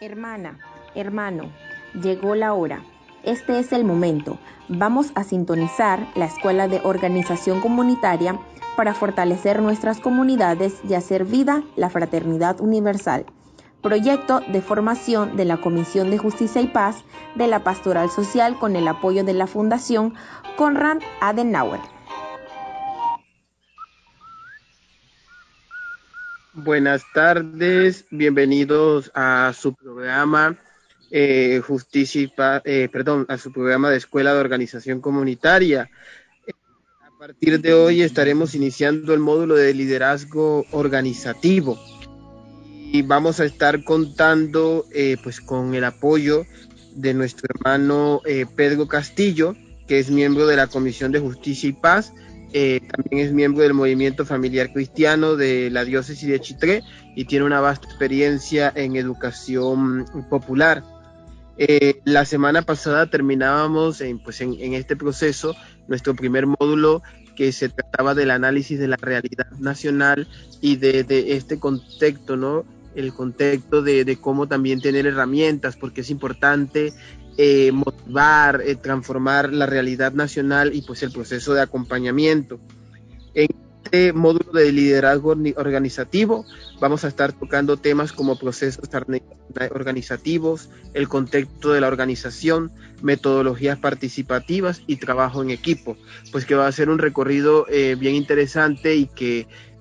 Hermana, hermano, llegó la hora. Este es el momento. Vamos a sintonizar la Escuela de Organización Comunitaria para fortalecer nuestras comunidades y hacer vida la fraternidad universal. Proyecto de formación de la Comisión de Justicia y Paz de la Pastoral Social con el apoyo de la Fundación Konrad Adenauer. Buenas tardes, bienvenidos a su programa Justicia y Paz, a su programa de Escuela de Organización Comunitaria. A partir de hoy estaremos iniciando el módulo de liderazgo organizativo y vamos a estar contando con el apoyo de nuestro hermano Pedro Castillo, que es miembro de la Comisión de Justicia y Paz. También es miembro del Movimiento Familiar Cristiano de la Diócesis de Chitré y tiene una vasta experiencia en educación popular. La semana pasada terminábamos en este proceso nuestro primer módulo, que se trataba del análisis de la realidad nacional y de este contexto, ¿no? El contexto de cómo también tener herramientas, porque es importante motivar, transformar la realidad nacional y el proceso de acompañamiento. En este módulo de liderazgo organizativo vamos a estar tocando temas como procesos organizativos, el contexto de la organización, metodologías participativas y trabajo en equipo, que va a ser un recorrido bien interesante y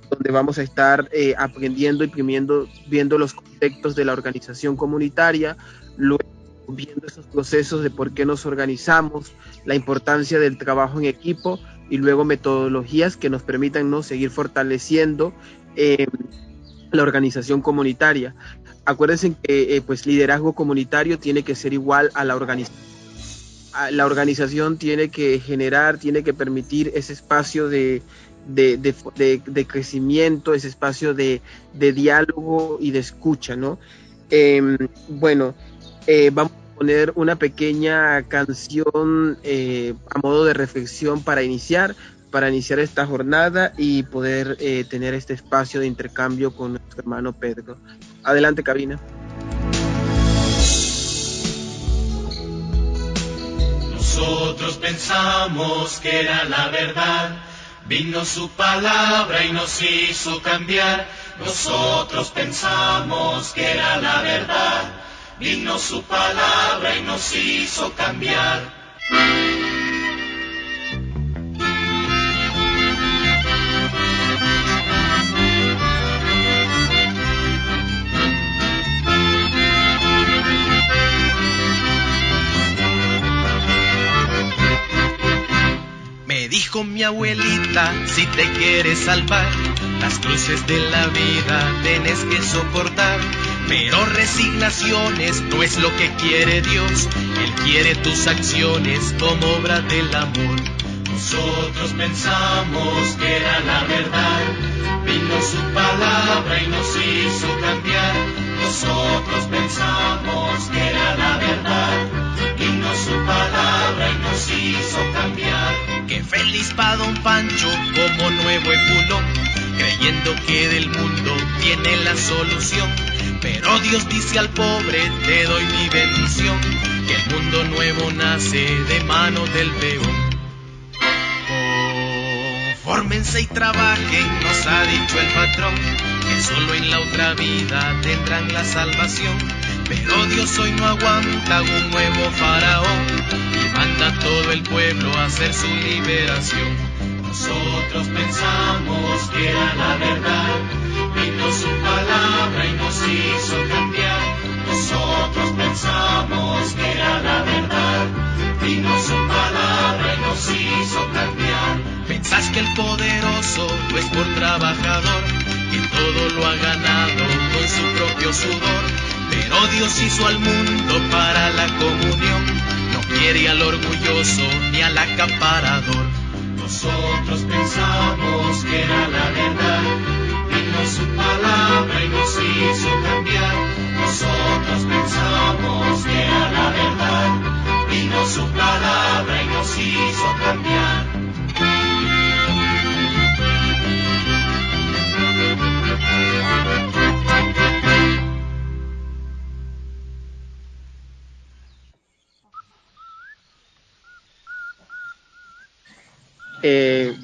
donde vamos a estar aprendiendo y viendo los contextos de la organización comunitaria, luego viendo esos procesos de por qué nos organizamos, la importancia del trabajo en equipo y luego metodologías que nos permitan seguir fortaleciendo la organización comunitaria. Acuérdense que liderazgo comunitario tiene que ser igual a la organización. La organización tiene que generar, tiene que permitir ese espacio de crecimiento, ese espacio de diálogo y de escucha, ¿no? Vamos a poner una pequeña canción a modo de reflexión para iniciar esta jornada y poder tener este espacio de intercambio con nuestro hermano Pedro. Adelante, cabina. Nosotros pensamos que era la verdad, vino su palabra y nos hizo cambiar. Nosotros pensamos que era la verdad, vino su palabra y nos hizo cambiar. Me dijo mi abuelita, si te quieres salvar, las cruces de la vida tienes que soportar. Pero resignaciones no es lo que quiere Dios, Él quiere tus acciones como obra del amor. Nosotros pensamos que era la verdad, vino su palabra y nos hizo cambiar. Nosotros pensamos que era la verdad, vino su palabra y nos hizo cambiar. Qué feliz pa' don Pancho como nuevo epulón, creyendo que del mundo tiene la solución. Pero Dios dice al pobre, te doy mi bendición, que el mundo nuevo nace de manos del peón. Confórmense y trabajen, nos ha dicho el patrón, que solo en la otra vida tendrán la salvación. Pero Dios hoy no aguanta un nuevo faraón y manda a todo el pueblo a hacer su liberación. Nosotros pensamos que era la verdad, vino su palabra y nos hizo cambiar. Nosotros pensamos que era la verdad, vino su palabra y nos hizo cambiar. Pensás que el poderoso no es por trabajador, que todo lo ha ganado con su propio sudor. Pero Dios hizo al mundo para la comunión, no quiere al orgulloso ni al acaparador. Nosotros pensamos que era la verdad, vino su palabra y nos hizo cambiar. Nosotros pensamos que era la verdad, vino su palabra y nos hizo cambiar.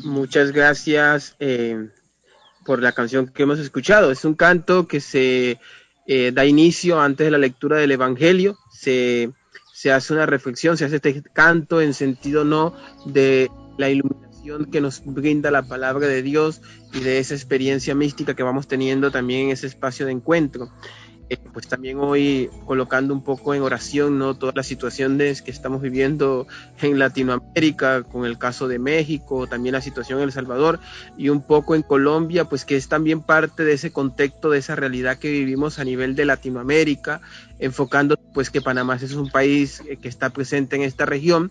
Muchas gracias por la canción que hemos escuchado. Es un canto que se da inicio antes de la lectura del Evangelio. Se hace una reflexión, se hace este canto en sentido no de la iluminación que nos brinda la palabra de Dios y de esa experiencia mística que vamos teniendo también en ese espacio de encuentro. Pues también hoy colocando un poco en oración, ¿no?, todas las situaciones que estamos viviendo en Latinoamérica, con el caso de México, también la situación en El Salvador y un poco en Colombia, pues que es también parte de ese contexto, de esa realidad que vivimos a nivel de Latinoamérica, enfocando pues que Panamá es un país que está presente en esta región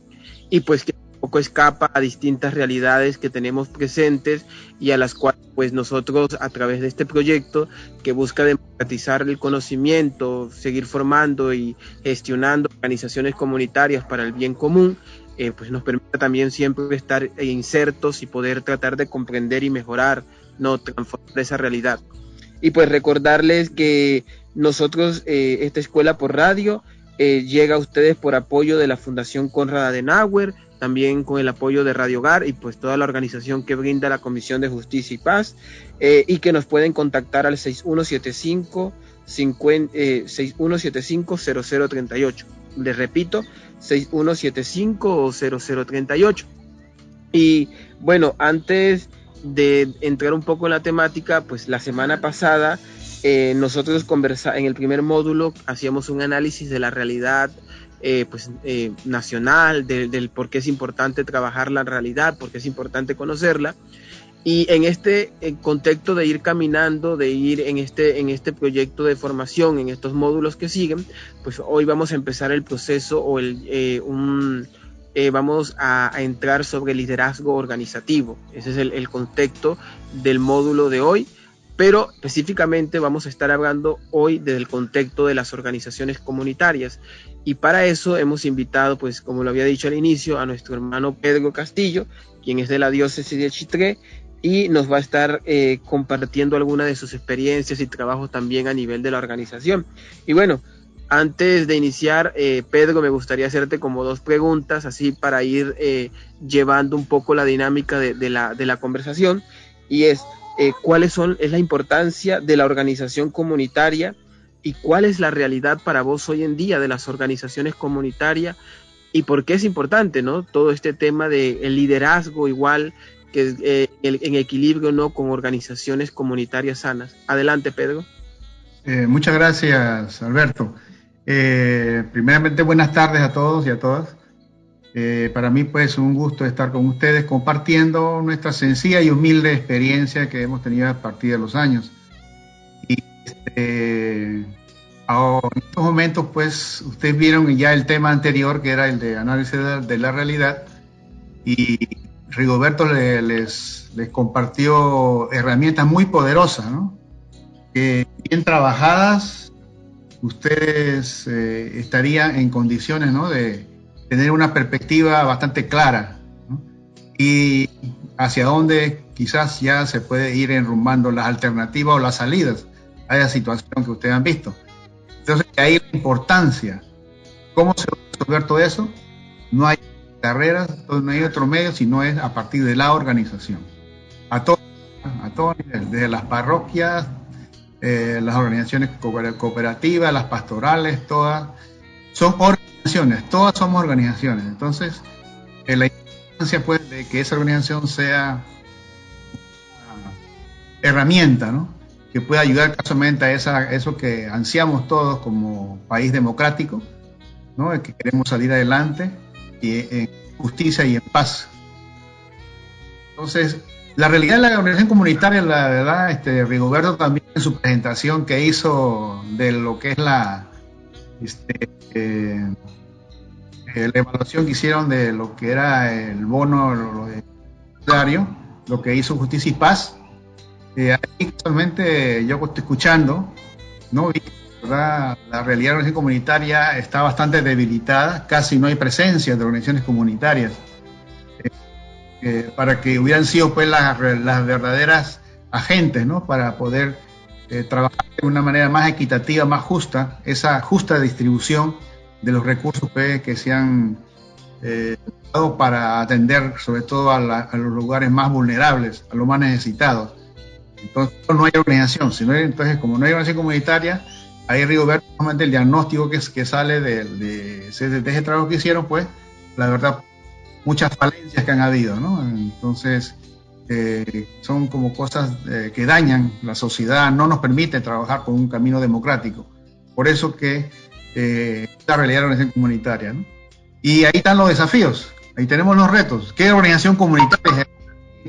y pues que poco escapa a distintas realidades que tenemos presentes y a las cuales pues nosotros a través de este proyecto que busca democratizar el conocimiento, seguir formando y gestionando organizaciones comunitarias para el bien común, pues nos permite también siempre estar insertos y poder tratar de comprender y mejorar, no transformar esa realidad. Y pues recordarles que nosotros, esta escuela por radio, llega a ustedes por apoyo de la Fundación Konrad Adenauer, también con el apoyo de Radio Hogar y pues toda la organización que brinda la Comisión de Justicia y Paz, y que nos pueden contactar al 6175-0038. Les repito, 6175-0038. Y bueno, antes de entrar un poco en la temática, pues la semana pasada nosotros en el primer módulo hacíamos un análisis de la realidad nacional, del por qué es importante trabajar la realidad, por qué es importante conocerla. Y en este contexto de ir caminando, de ir en este proyecto de formación, en estos módulos que siguen, pues hoy vamos a empezar el proceso vamos a entrar sobre liderazgo organizativo. Ese es el contexto del módulo de hoy, pero específicamente vamos a estar hablando hoy del contexto de las organizaciones comunitarias. Y para eso hemos invitado, pues como lo había dicho al inicio, a nuestro hermano Pedro Castillo, quien es de la diócesis de Chitré, y nos va a estar compartiendo algunas de sus experiencias y trabajos también a nivel de la organización. Y bueno, antes de iniciar, Pedro, me gustaría hacerte como dos preguntas, así para ir llevando un poco la dinámica de la conversación, y es es la importancia de la organización comunitaria y cuál es la realidad para vos hoy en día de las organizaciones comunitarias y por qué es importante, ¿no?, todo este tema del liderazgo igual que en equilibrio, ¿no?, con organizaciones comunitarias sanas. Adelante, Pedro. Muchas gracias, Alberto. Primeramente, buenas tardes a todos y a todas. Para mí, pues, un gusto estar con ustedes compartiendo nuestra sencilla y humilde experiencia que hemos tenido a partir de los años. Y ahora, en estos momentos, pues, ustedes vieron ya el tema anterior, que era el de análisis de la realidad, y Rigoberto les compartió herramientas muy poderosas, ¿no?, que bien trabajadas, ustedes estarían en condiciones, ¿no?, de tener una perspectiva bastante clara, ¿no?, y hacia dónde quizás ya se puede ir enrumbando las alternativas o las salidas a esa situación que ustedes han visto. Entonces, ahí la importancia. ¿Cómo se va a resolver todo eso? No hay carreras, no hay otro medio, sino es a partir de la organización. A todo nivel, desde las parroquias, las organizaciones cooperativas, las pastorales, todas son organizaciones, todas somos organizaciones. Entonces, la importancia, pues, de que esa organización sea una herramienta, ¿no?, que pueda ayudar casualmente a eso que ansiamos todos como país democrático, ¿no?, que queremos salir adelante y en justicia y en paz. Entonces, la realidad de la organización comunitaria, la verdad, Rigoberto también en su presentación que hizo de lo que es la evaluación que hicieron de lo que era el bono solidario, lo que hizo Justicia y Paz, ahí casualmente yo estoy escuchando, ¿no?, vi que la realidad de la organización comunitaria está bastante debilitada, casi no hay presencia de organizaciones comunitarias. Para que hubieran sido, pues, las verdaderas agentes, ¿no?, para poder trabajar de una manera más equitativa, más justa, esa justa distribución de los recursos, pues, que se han para atender sobre todo a los lugares más vulnerables, a los más necesitados. Entonces no hay organización, entonces como no hay organización comunitaria, ahí Rigoberto, el diagnóstico que sale de ese trabajo que hicieron, pues la verdad muchas falencias que han habido, ¿no? Entonces son como cosas que dañan la sociedad, no nos permiten trabajar por un camino democrático. Por eso que la realidad de la organización comunitaria, ¿no? Y ahí están los desafíos, ahí tenemos los retos. ¿Qué organización comunitaria?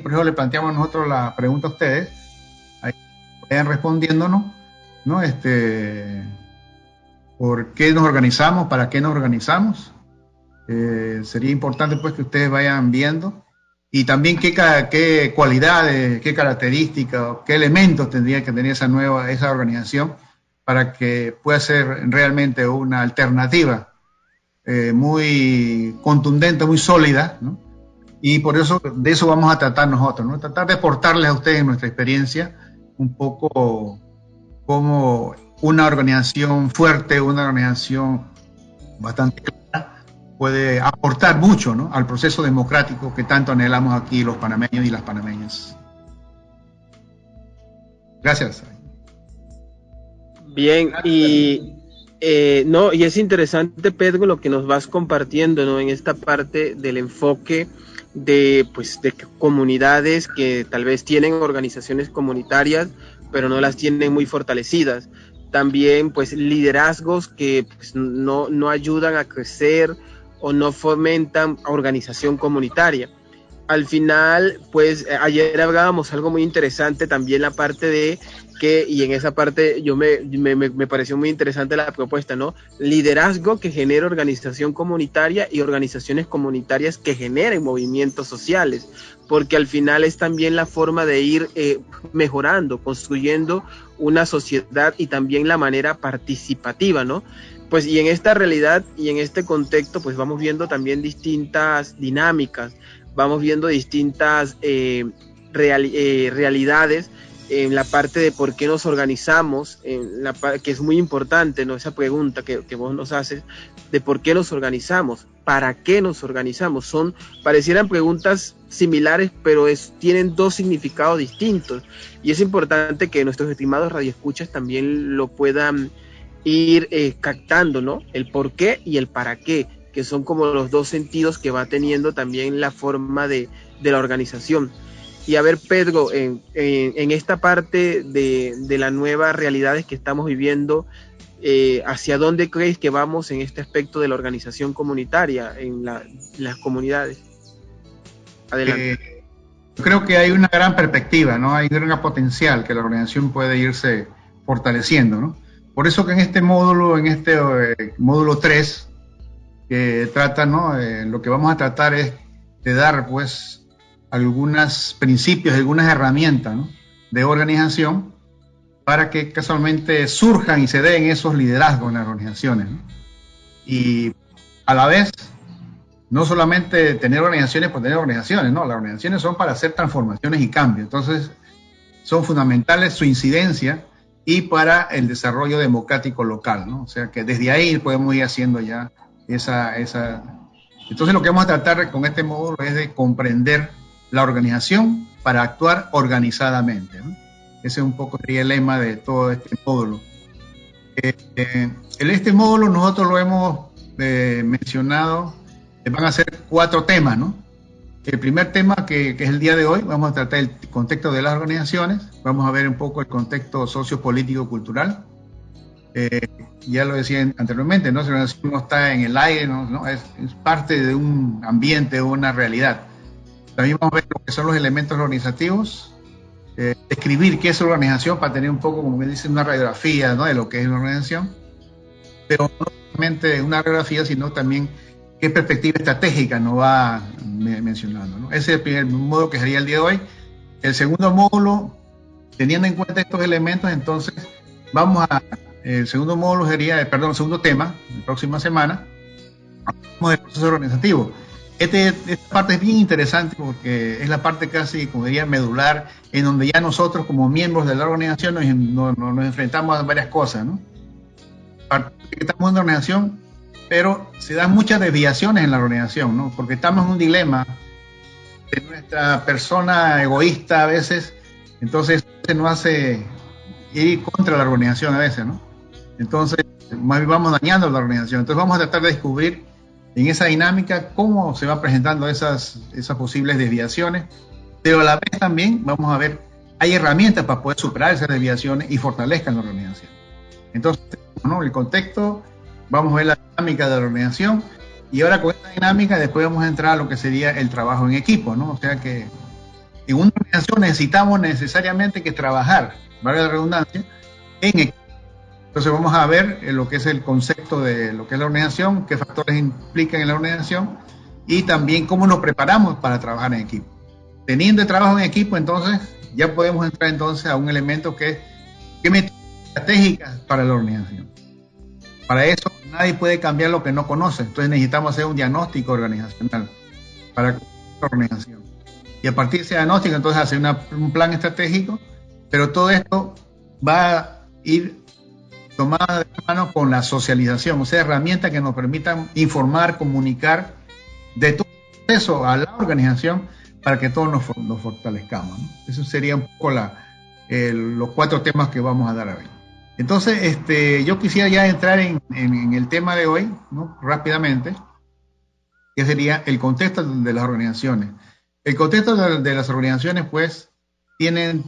Por eso le planteamos nosotros la pregunta a ustedes, ahí vayan respondiéndonos, ¿no? ¿Por qué nos organizamos? ¿Para qué nos organizamos? Sería importante pues que ustedes vayan viendo, y también qué cualidades, qué características, qué elementos tendría que tener esa organización para que pueda ser realmente una alternativa muy contundente, muy sólida, ¿no? Y por eso, de eso vamos a tratar nosotros, ¿no? Tratar de aportarles a ustedes nuestra experiencia, un poco como una organización fuerte, una organización bastante clara, puede aportar mucho, ¿no?, al proceso democrático que tanto anhelamos aquí los panameños y las panameñas. Gracias. Bien, y es interesante, Pedro, lo que nos vas compartiendo, ¿no?, en esta parte del enfoque de comunidades que tal vez tienen organizaciones comunitarias, pero no las tienen muy fortalecidas. También, pues, liderazgos que pues, no ayudan a crecer o no fomentan organización comunitaria. Al final, pues, ayer hablábamos algo muy interesante, también la parte de que, y en esa parte me pareció muy interesante la propuesta, ¿no? Liderazgo que genere organización comunitaria y organizaciones comunitarias que generen movimientos sociales, porque al final es también la forma de ir mejorando, construyendo una sociedad y también la manera participativa, ¿no? Pues y en esta realidad y en este contexto, pues vamos viendo también distintas dinámicas, vamos viendo distintas realidades en la parte de por qué nos organizamos, que es muy importante, ¿no?, esa pregunta que vos nos haces, de por qué nos organizamos, para qué nos organizamos. Parecieran preguntas similares, pero tienen dos significados distintos, y es importante que nuestros estimados radioescuchas también lo puedan ir captando, ¿no?, el por qué y el para qué, que son como los dos sentidos que va teniendo también la forma de la organización. Y a ver, Pedro, en esta parte de las nuevas realidades que estamos viviendo, ¿hacia dónde crees que vamos en este aspecto de la organización comunitaria en las comunidades? Adelante. Creo que hay una gran perspectiva, ¿no? Hay un gran potencial que la organización puede irse fortaleciendo, ¿no? Por eso que en este módulo, módulo 3, que trata, ¿no? Lo que vamos a tratar es de dar, pues, algunos principios, algunas herramientas, ¿no?, de organización para que casualmente surjan y se den esos liderazgos en las organizaciones, ¿no? Y a la vez, no solamente tener organizaciones por tener organizaciones, no, las organizaciones son para hacer transformaciones y cambios, entonces son fundamentales su incidencia y para el desarrollo democrático local, ¿no? O sea que desde ahí podemos ir haciendo ya esa. Entonces lo que vamos a tratar con este módulo es de comprender la organización para actuar organizadamente, ¿no? Ese es un poco el lema de todo este módulo. En este módulo nosotros lo hemos mencionado, van a ser 4 temas, ¿no? El primer tema, que es el día de hoy, vamos a tratar el contexto de las organizaciones, vamos a ver un poco el contexto sociopolítico-cultural. Ya lo decía anteriormente, ¿no? La organización no está en el aire, ¿no? Es parte de un ambiente, de una realidad. También vamos a ver lo que son los elementos organizativos, describir qué es la organización para tener un poco, como me dicen, una radiografía, ¿no?, de lo que es la organización, pero no solamente una radiografía, sino también qué perspectiva estratégica nos va mencionando, ¿no? Ese es el primer módulo que sería el día de hoy. El segundo módulo, teniendo en cuenta estos elementos, entonces el segundo módulo sería, el segundo tema, la próxima semana, hablamos del proceso organizativo. Esta parte es bien interesante porque es la parte casi, como diría, medular, en donde ya nosotros como miembros de la organización nos enfrentamos a varias cosas, ¿no? Estamos en una organización, pero se dan muchas desviaciones en la organización, ¿no? Porque estamos en un dilema de nuestra persona egoísta a veces, entonces se nos hace ir contra la organización a veces, ¿no? Entonces vamos dañando la organización. Entonces vamos a tratar de descubrir en esa dinámica cómo se van presentando esas posibles desviaciones, pero a la vez también vamos a ver, hay herramientas para poder superar esas desviaciones y fortalezcan la organización. Entonces, ¿no? El contexto, vamos a ver la dinámica de la organización, y ahora con esta dinámica después vamos a entrar a lo que sería el trabajo en equipo, ¿no? O sea que en una organización necesitamos necesariamente que trabajar, valga la redundancia, en equipo. Entonces vamos a ver lo que es el concepto de lo que es la organización, qué factores implican en la organización y también cómo nos preparamos para trabajar en equipo. Teniendo el trabajo en equipo, entonces ya podemos entrar entonces a un elemento que es qué métodos estratégicas para la organización. Para eso nadie puede cambiar lo que no conoce, entonces necesitamos hacer un diagnóstico organizacional para la organización. Y a partir de ese diagnóstico entonces hacer un plan estratégico, pero todo esto va a ir tomada de mano con la socialización, o sea, herramientas que nos permitan informar, comunicar de todo eso a la organización para que todos nos fortalezcamos, ¿no? Eso sería un poco los 4 temas que vamos a dar hoy. Entonces, yo quisiera ya entrar en el tema de hoy, ¿no? Rápidamente, que sería el contexto de las organizaciones. El contexto de las organizaciones, pues, tienen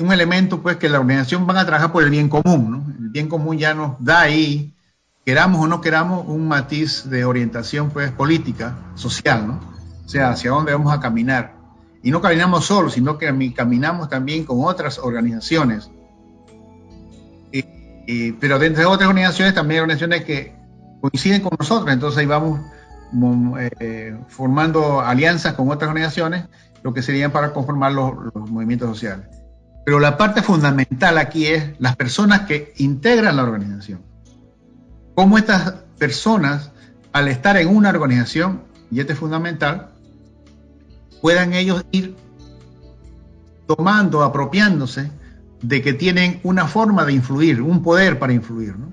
un elemento, pues, que la organización van a trabajar por el bien común, ¿no? El bien común ya nos da ahí, queramos o no queramos, un matiz de orientación, pues, política, social, ¿no? O sea, hacia dónde vamos a caminar. Y no caminamos solos, sino que caminamos también con otras organizaciones. Pero dentro de otras organizaciones también hay organizaciones que coinciden con nosotros, entonces ahí vamos formando alianzas con otras organizaciones, lo que serían para conformar los movimientos sociales. Pero la parte fundamental aquí es las personas que integran la organización. Cómo estas personas, al estar en una organización, y esto es fundamental, puedan ellos ir tomando, apropiándose de que tienen una forma de influir, un poder para influir, ¿no?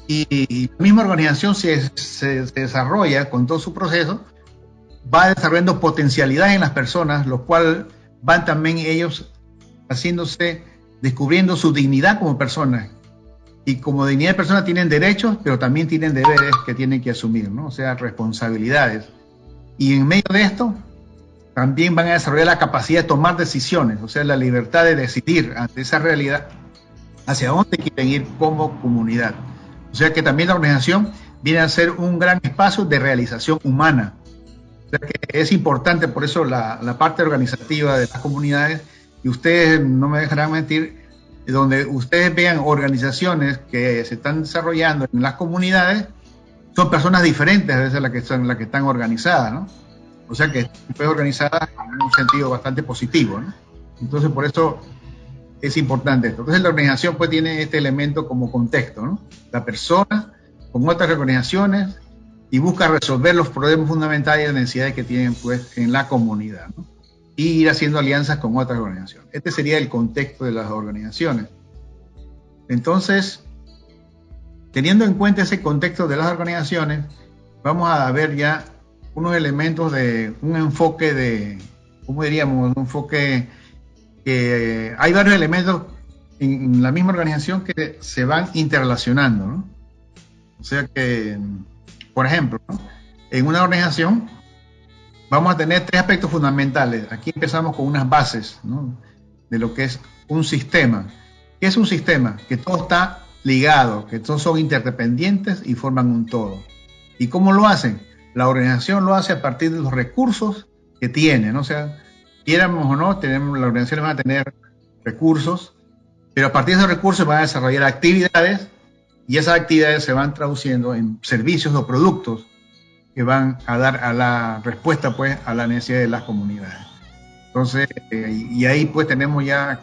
Y la misma organización se desarrolla con todo su proceso, va desarrollando potencialidades en las personas, los cuales van también ellos descubriendo su dignidad como personas. Y como dignidad de persona tienen derechos, pero también tienen deberes que tienen que asumir, ¿no? O sea, responsabilidades. Y en medio de esto, también van a desarrollar la capacidad de tomar decisiones, o sea, la libertad de decidir ante esa realidad hacia dónde quieren ir como comunidad. O sea que también la organización viene a ser un gran espacio de realización humana. O sea que es importante, por eso la parte organizativa de las comunidades, y ustedes no me dejarán mentir, donde ustedes vean organizaciones que se están desarrollando en las comunidades, son personas diferentes a veces las que están organizadas, ¿no? O sea que están organizadas en un sentido bastante positivo, ¿no? Entonces por eso es importante esto. Entonces la organización pues tiene este elemento como contexto, ¿no? La persona con otras organizaciones y busca resolver los problemas fundamentales y las necesidades que tienen pues en la comunidad, ¿no? Y ir haciendo alianzas con otras organizaciones. Este sería el contexto de las organizaciones. Entonces, teniendo en cuenta ese contexto de las organizaciones, vamos a ver ya unos elementos de un enfoque de, ¿cómo diríamos? Un enfoque que hay varios elementos en la misma organización que se van interrelacionando, ¿no? O sea que, por ejemplo, ¿no? En una organización vamos a tener 3 aspectos fundamentales. Aquí empezamos con unas bases, ¿no? De lo que es un sistema. ¿Qué es un sistema? Que todo está ligado, que todos son interdependientes y forman un todo. ¿Y cómo lo hacen? La organización lo hace a partir de los recursos que tiene, ¿no? O sea, quieramos o no, las organizaciones van a tener recursos, pero a partir de esos recursos van a desarrollar actividades y esas actividades se van traduciendo en servicios o productos que van a dar a la respuesta pues a la necesidad de las comunidades. Entonces, y ahí pues tenemos ya,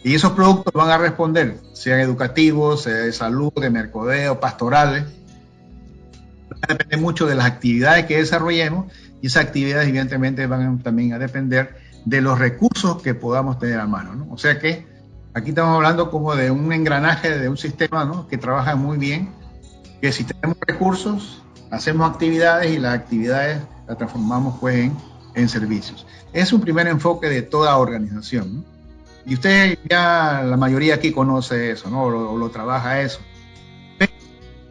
y esos productos van a responder, sean educativos, sea de salud, de mercadeo, pastorales. Depende mucho de las actividades que desarrollemos y esas actividades evidentemente van también a depender de los recursos que podamos tener a mano, ¿no? O sea que aquí estamos hablando como de un engranaje, de un sistema, ¿no? Que trabaja muy bien que si tenemos recursos, hacemos actividades y las actividades las transformamos pues en servicios. Es un primer enfoque de toda organización, ¿no? Y usted ya, la mayoría aquí conoce eso, ¿no? O lo trabaja eso. Pero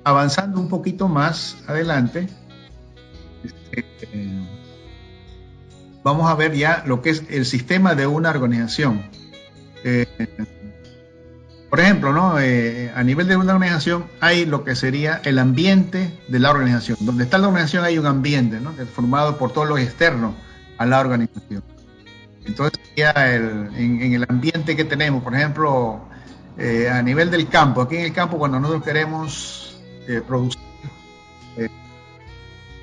avanzando un poquito más adelante, vamos a ver ya lo que es el sistema de una organización. Por ejemplo, ¿no? A nivel de una organización hay lo que sería el ambiente de la organización. Donde está la organización hay un ambiente, ¿no? Que es formado por todos los externos a la organización. Entonces, ya en el ambiente que tenemos, por ejemplo, a nivel del campo, aquí en el campo cuando nosotros queremos producir,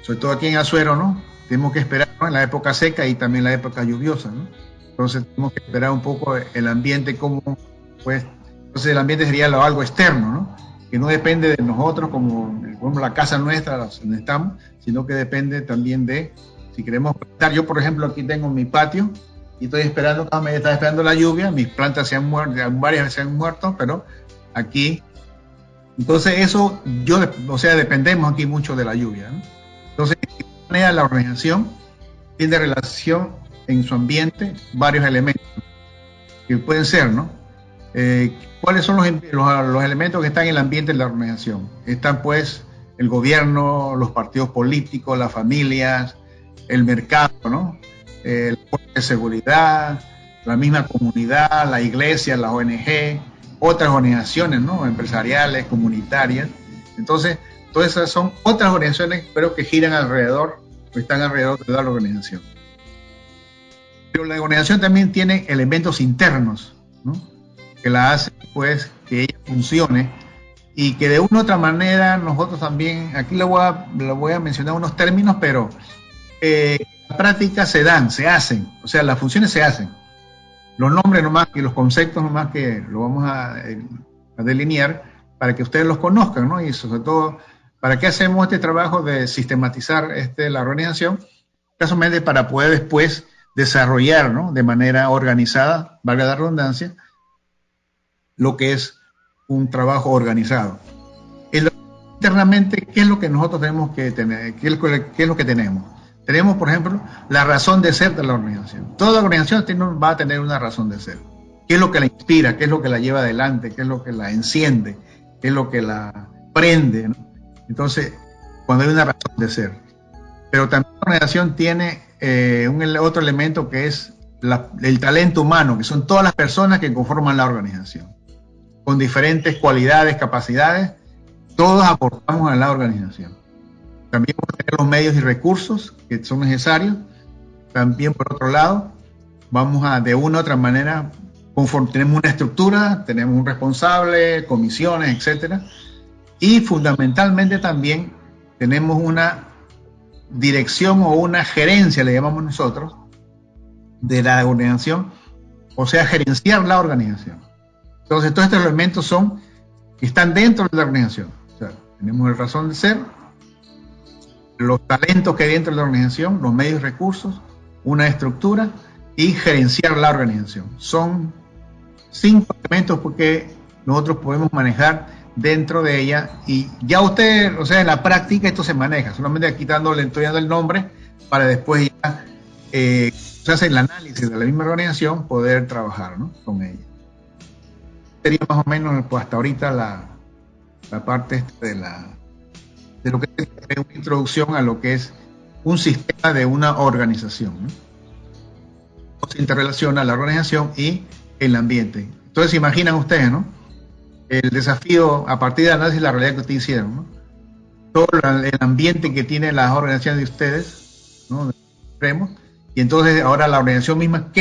sobre todo aquí en Azuero, ¿no? Tenemos que esperar, ¿no? En la época seca y también la época lluviosa, ¿no? Entonces tenemos que esperar un poco el ambiente como, pues, entonces el ambiente sería algo externo, ¿no? Que no depende de nosotros como la casa nuestra donde estamos, sino que depende también de, si queremos plantar. Yo, por ejemplo, aquí tengo mi patio y estoy esperando, me está esperando la lluvia, mis plantas se han muerto, varias se han muerto, pero aquí, entonces eso, dependemos aquí mucho de la lluvia, ¿no? Entonces, de qué manera la organización tiene relación en su ambiente varios elementos que pueden ser, ¿no? ¿Cuáles son los elementos que están en el ambiente de la organización? Están pues el gobierno, los partidos políticos, las familias, el mercado, ¿no? La fuerza de seguridad, la misma comunidad, la iglesia, la ONG, otras organizaciones, ¿no? Empresariales, comunitarias. Entonces, todas esas son otras organizaciones, pero que giran alrededor, o están alrededor de la organización. Pero la organización también tiene elementos internos, ¿no? Que la hacen, pues, que ella funcione y que de una u otra manera nosotros también, aquí le voy a mencionar unos términos, pero en la práctica se hacen, o sea, las funciones se hacen. Los nombres nomás y los conceptos nomás que lo vamos a delinear para que ustedes los conozcan, ¿no? Y sobre todo, ¿para qué hacemos este trabajo de sistematizar la organización? Casualmente para poder después desarrollar, ¿no? De manera organizada, valga la redundancia, lo que es un trabajo organizado. Internamente, ¿qué es lo que nosotros tenemos que tener? ¿Qué es lo que tenemos? Tenemos, por ejemplo, la razón de ser de la organización. Toda organización va a tener una razón de ser. ¿Qué es lo que la inspira? ¿Qué es lo que la lleva adelante? ¿Qué es lo que la enciende? ¿Qué es lo que la prende, ¿no? Entonces, cuando hay una razón de ser. Pero también la organización tiene otro elemento que es el talento humano, que son todas las personas que conforman la organización, con diferentes cualidades, capacidades, todos aportamos a la organización. También vamos a tener los medios y recursos que son necesarios. También, por otro lado, vamos a, de una u otra manera, conforme tenemos una estructura, tenemos un responsable, comisiones, etcétera, y fundamentalmente también tenemos una dirección o una gerencia, le llamamos nosotros, de la organización, o sea, gerenciar la organización. Entonces, todos estos elementos están dentro de la organización. O sea, tenemos el razón de ser, los talentos que hay dentro de la organización, los medios y recursos, una estructura y gerenciar la organización. Son 5 elementos que nosotros podemos manejar dentro de ella y ya usted, o sea, en la práctica esto se maneja, solamente aquí estoy dando el nombre para después ya se hace el análisis de la misma organización, poder trabajar, ¿no? Con ella. Sería más o menos pues, hasta ahorita la parte de lo que es una introducción a lo que es un sistema de una organización, ¿no? Se interrelaciona la organización y el ambiente. Entonces, imaginan ustedes, ¿no? El desafío a partir del análisis de la realidad que ustedes hicieron, ¿no? Todo el ambiente que tienen las organizaciones de ustedes, ¿no? Y entonces ahora la organización misma,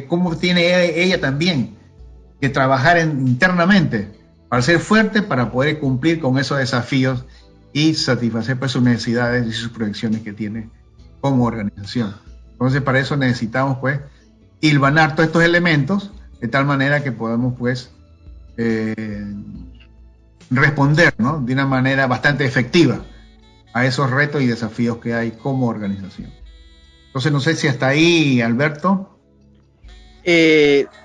¿cómo tiene ella también que trabajar internamente para ser fuerte, para poder cumplir con esos desafíos y satisfacer pues, sus necesidades y sus proyecciones que tiene como organización? Entonces, para eso necesitamos pues hilvanar todos estos elementos de tal manera que podamos pues responder, ¿no? De una manera bastante efectiva a esos retos y desafíos que hay como organización. Entonces, no sé si hasta ahí, Alberto,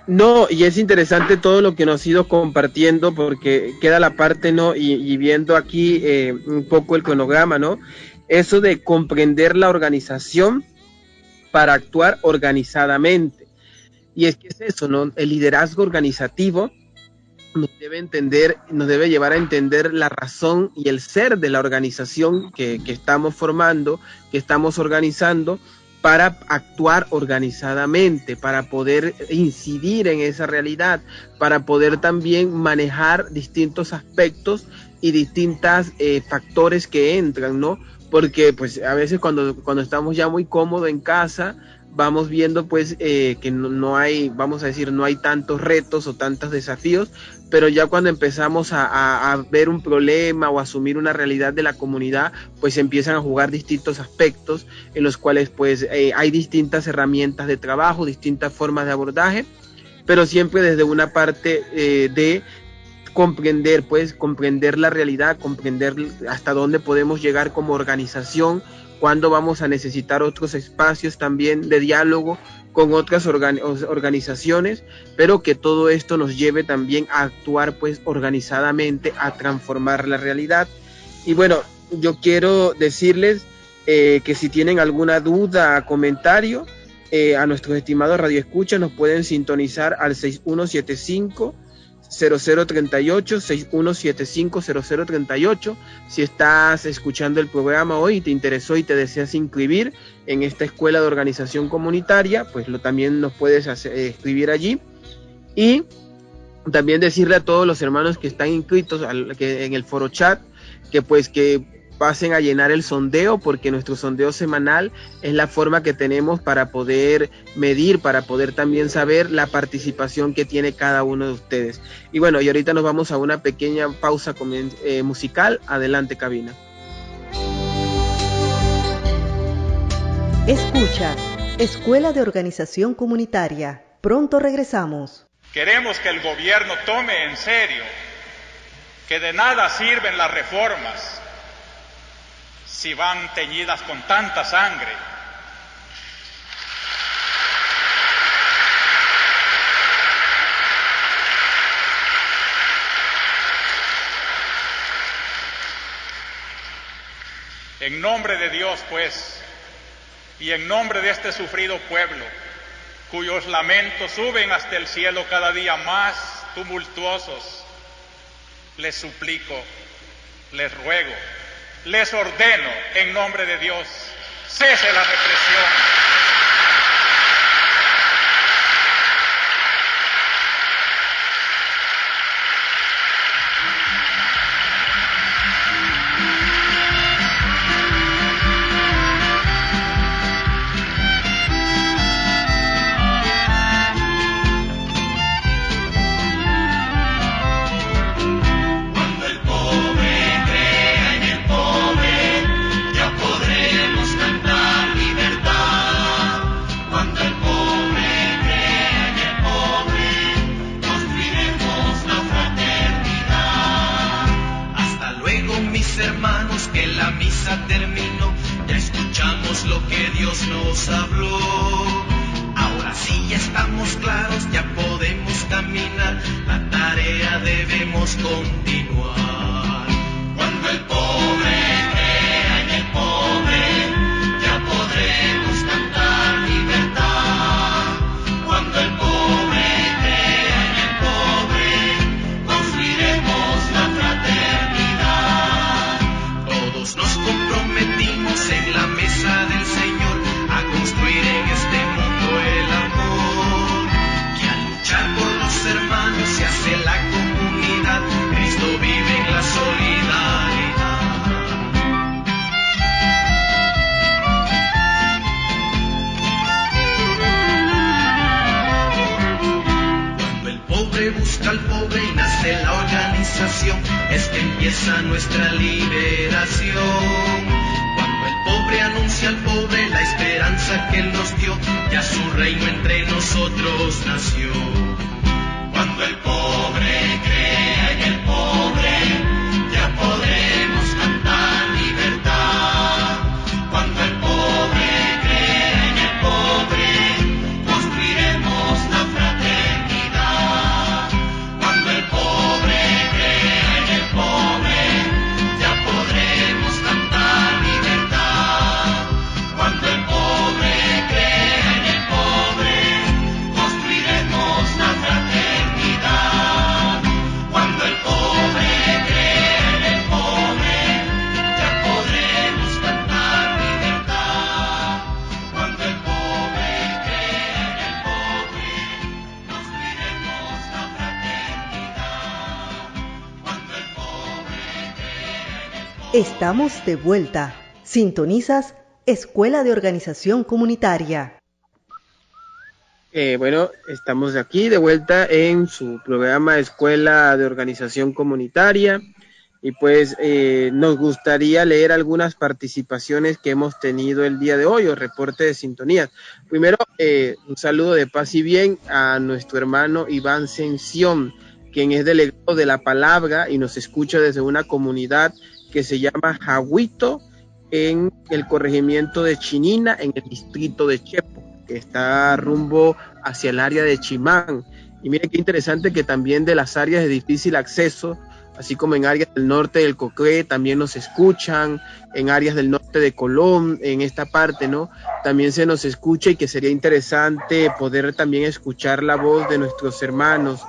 No, y es interesante todo lo que nos ha ido compartiendo, porque queda la parte, ¿no? Y viendo aquí un poco el cronograma, ¿no? Eso de comprender la organización para actuar organizadamente. Y es que es eso, ¿no? El liderazgo organizativo nos debe llevar a entender la razón y el ser de la organización que estamos formando, que estamos organizando, para actuar organizadamente, para poder incidir en esa realidad, para poder también manejar distintos aspectos y distintos factores que entran, ¿no? Porque pues a veces cuando estamos ya muy cómodos en casa, vamos viendo pues que no hay, vamos a decir, no hay tantos retos o tantos desafíos, pero ya cuando empezamos a ver un problema o asumir una realidad de la comunidad, pues empiezan a jugar distintos aspectos en los cuales pues hay distintas herramientas de trabajo, distintas formas de abordaje, pero siempre desde una parte de comprender la realidad, comprender hasta dónde podemos llegar como organización, cuándo vamos a necesitar otros espacios también de diálogo con otras organizaciones, pero que todo esto nos lleve también a actuar pues organizadamente, a transformar la realidad. Y bueno, yo quiero decirles que si tienen alguna duda, comentario, a nuestros estimados radioescuchas nos pueden sintonizar al 6175 0038, 6175 0038. Si estás escuchando el programa hoy y te interesó y te deseas inscribir en esta escuela de organización comunitaria, pues también nos puedes escribir allí. Y también decirle a todos los hermanos que están inscritos en el foro chat que pues que pasen a llenar el sondeo, porque nuestro sondeo semanal es la forma que tenemos para poder medir, para poder también saber la participación que tiene cada uno de ustedes. Y bueno, y ahorita nos vamos a una pequeña pausa musical. Adelante, cabina. Escucha, Escuela de Organización Comunitaria. Pronto regresamos. Queremos que el gobierno tome en serio que de nada sirven las reformas si van teñidas con tanta sangre. En nombre de Dios, pues, y en nombre de este sufrido pueblo, cuyos lamentos suben hasta el cielo cada día más tumultuosos, les suplico, les ruego, les ordeno, en nombre de Dios, cese la represión. Terminó, ya escuchamos lo que Dios nos habló. Ahora sí ya estamos claros, ya podemos caminar, la tarea debemos continuar. Cuando el pobre crea en el pobre, ya podremos cantar libertad. Cuando el pobre crea en el pobre, construiremos la fraternidad. Todos nos comprometimos en la mesa del Señor a construir en este mundo el amor, que al luchar por los hermanos se hace la comunidad. Cristo vive en la solidaridad. Cuando el pobre busca al pobre y nace la organización, es que empieza nuestra liberación. Cuando el pobre anuncia al pobre la esperanza que Él nos dio, ya su reino entre nosotros nació. Cuando el pobre crea en el pobre, ya podremos cantar libertad. Cuando el pobre crea en el pobre, construiremos la Estamos de vuelta. Sintonizas Escuela de Organización Comunitaria. Bueno, estamos aquí de vuelta en su programa Escuela de Organización Comunitaria y pues nos gustaría leer algunas participaciones que hemos tenido el día de hoy o reporte de sintonías. Primero, un saludo de paz y bien a nuestro hermano Iván Sención, quien es delegado de la palabra y nos escucha desde una comunidad que se llama Jahuito en el corregimiento de Chinina en el distrito de Chepo, que está rumbo hacia el área de Chimán. Y miren qué interesante que también de las áreas de difícil acceso, así como en áreas del norte del Coclé, también nos escuchan, en áreas del norte de Colón, en esta parte, ¿no? También se nos escucha y que sería interesante poder también escuchar la voz de nuestros hermanos.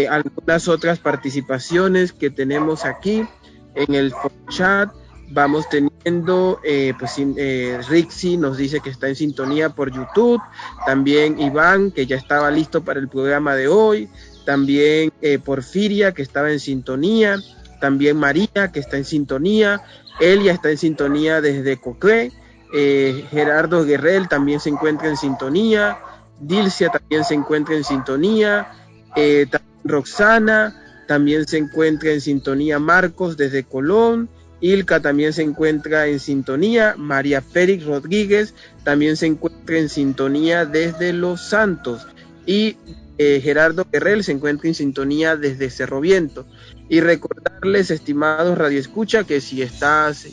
Algunas otras participaciones que tenemos aquí en el chat. Vamos teniendo, Rixi nos dice que está en sintonía por YouTube, también Iván, que ya estaba listo para el programa de hoy, también Porfiria, que estaba en sintonía, también María, que está en sintonía, Elia está en sintonía desde Coclé, Gerardo Guerrell también se encuentra en sintonía, Dilcia también se encuentra en sintonía, Roxana también se encuentra en sintonía, Marcos desde Colón, Ilka también se encuentra en sintonía, María Félix Rodríguez también se encuentra en sintonía desde Los Santos y Gerardo Guerrell se encuentra en sintonía desde Cerro Viento. Y recordarles, estimados radioescucha, que si estás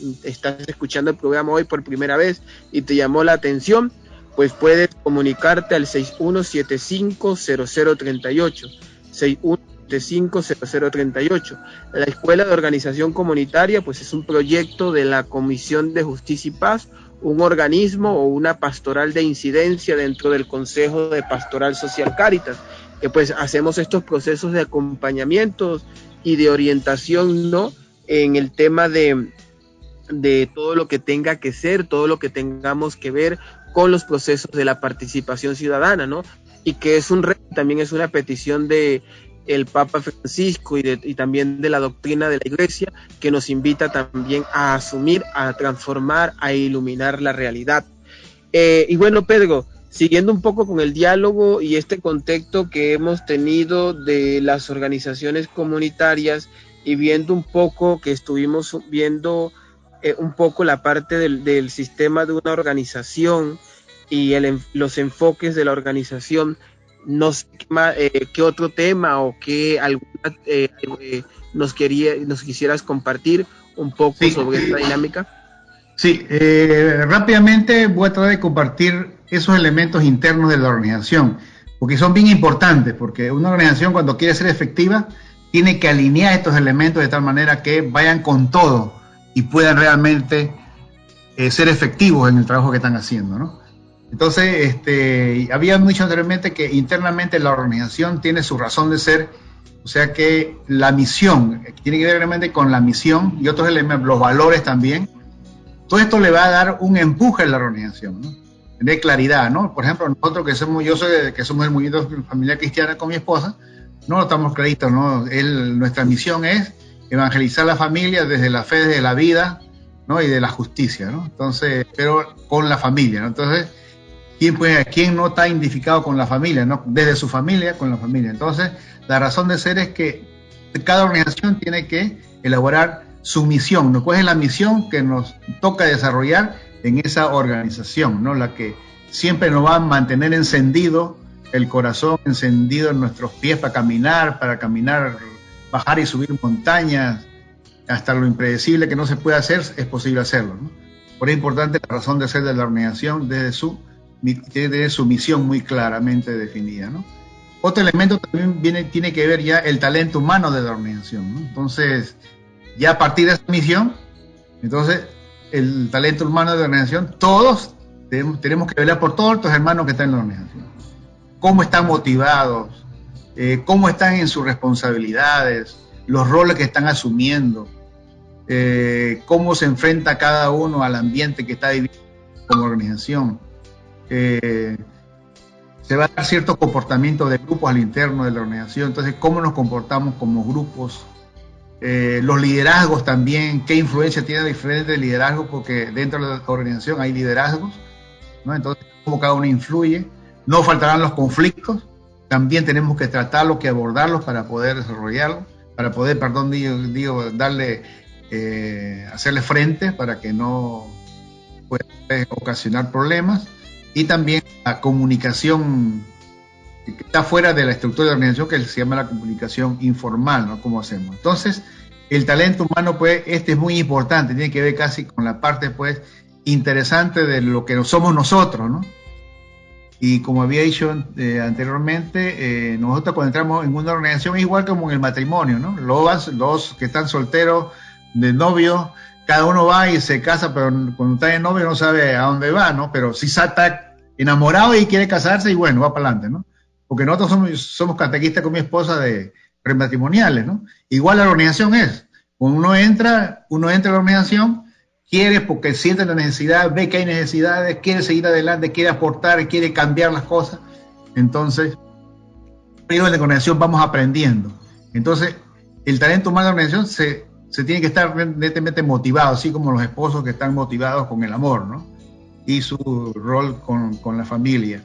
escuchando el programa hoy por primera vez y te llamó la atención, pues puedes comunicarte al 6175-0038, 6175-0038. La Escuela de Organización Comunitaria pues es un proyecto de la Comisión de Justicia y Paz, un organismo o una pastoral de incidencia dentro del Consejo de Pastoral Social Cáritas, que pues hacemos estos procesos de acompañamiento y de orientación, ¿no?, en el tema de todo lo que tenga que ser, todo lo que tengamos que ver con los procesos de la participación ciudadana, ¿no? Y que es un reto, también es una petición de el Papa Francisco y también de la doctrina de la Iglesia, que nos invita también a asumir, a transformar, a iluminar la realidad. Y bueno, Pedro, siguiendo un poco con el diálogo y este contexto que hemos tenido de las organizaciones comunitarias y viendo un poco que estuvimos viendo un poco la parte del sistema de una organización y los enfoques de la organización, no sé qué otro tema o qué nos quisieras compartir un poco sobre esta dinámica. Sí, rápidamente voy a tratar de compartir esos elementos internos de la organización, porque son bien importantes, porque una organización cuando quiere ser efectiva tiene que alinear estos elementos de tal manera que vayan con todo y puedan realmente ser efectivos en el trabajo que están haciendo, ¿no? Entonces, había dicho anteriormente que internamente la organización tiene su razón de ser, o sea que la misión, tiene que ver realmente con la misión y otros elementos, los valores también. Todo esto le va a dar un empuje a la organización, ¿no? De claridad, ¿no? Por ejemplo, nosotros que somos el movimiento familiar cristiana con mi esposa, no estamos claritos, ¿no? Nuestra misión es evangelizar a la familia desde la fe, desde la vida, ¿no? Y de la justicia, ¿no? Entonces, pero con la familia, ¿no? Entonces, ¿quién no está identificado con la familia, ¿no? Desde su familia, con la familia. Entonces, la razón de ser es que cada organización tiene que elaborar su misión, ¿no? ¿Cuál es la misión que nos toca desarrollar en esa organización, ¿no? La que siempre nos va a mantener encendido el corazón, encendido en nuestros pies para caminar, bajar y subir montañas, hasta lo impredecible que no se puede hacer, es posible hacerlo, ¿no? Por eso es importante la razón de ser de la organización desde su misión muy claramente definida, ¿no? Otro elemento también tiene que ver ya el talento humano de la organización, ¿no? Entonces, ya a partir de esa misión, entonces el talento humano de la organización, todos tenemos que velar por todos los hermanos que están en la organización. Cómo están motivados, cómo están en sus responsabilidades, los roles que están asumiendo, cómo se enfrenta cada uno al ambiente que está viviendo como organización. Se va a dar cierto comportamiento de grupos al interno de la organización, entonces cómo nos comportamos como grupos, los liderazgos también, qué influencia tienen diferentes liderazgos, porque dentro de la organización hay liderazgos, ¿no? Entonces, cómo cada uno influye. No faltarán los conflictos, también tenemos que tratarlos, que abordarlos para poder desarrollarlos, para poder, hacerle frente para que no pueda ocasionar problemas. Y también la comunicación que está fuera de la estructura de organización, que se llama la comunicación informal, ¿no? ¿Cómo hacemos? Entonces, el talento humano, pues, es muy importante, tiene que ver casi con la parte, pues, interesante de lo que somos nosotros, ¿no? Y como había dicho anteriormente, nosotros cuando entramos en una organización es igual como en el matrimonio, ¿no? Los que están solteros, de novio, cada uno va y se casa, pero cuando está de novio no sabe a dónde va, ¿no? Pero sí está enamorado y quiere casarse y bueno, va para adelante, ¿no? Porque nosotros somos catequistas con mi esposa de prematrimoniales, ¿no? Igual la organización es. Cuando uno entra a la organización, quiere porque siente la necesidad, ve que hay necesidades, quiere seguir adelante, quiere aportar, quiere cambiar las cosas. Entonces, en la organización vamos aprendiendo. Entonces, el talento humano de la organización se tiene que estar netamente motivado, así como los esposos que están motivados con el amor, ¿no? Y su rol con la familia.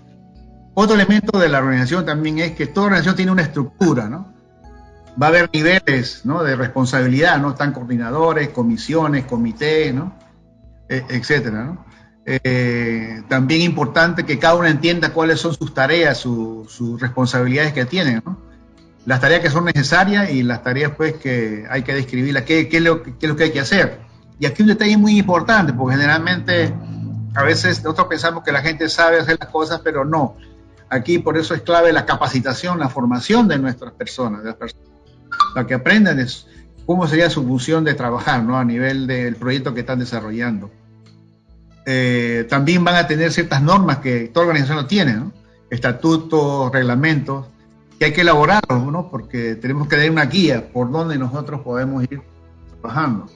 Otro elemento de la organización también es que toda organización tiene una estructura, ¿no? Va a haber niveles, ¿no?, de responsabilidad, ¿no? Están coordinadores, comisiones, comités, ¿no? Etcétera, ¿no? También importante que cada uno entienda cuáles son sus tareas, sus responsabilidades que tienen, ¿no? Las tareas que son necesarias y las tareas, pues, que hay que describirlas, qué es lo que hay que hacer. Y aquí un detalle muy importante, porque generalmente a veces nosotros pensamos que la gente sabe hacer las cosas, pero no. Aquí por eso es clave la capacitación, la formación de nuestras personas, de las personas, para que aprendan cómo sería su función de trabajar, ¿no?, a nivel del proyecto que están desarrollando. También van a tener ciertas normas que toda organización lo tiene, ¿no? Estatutos, reglamentos, que hay que elaborarlos, ¿no? Porque tenemos que dar una guía por donde nosotros podemos ir trabajando,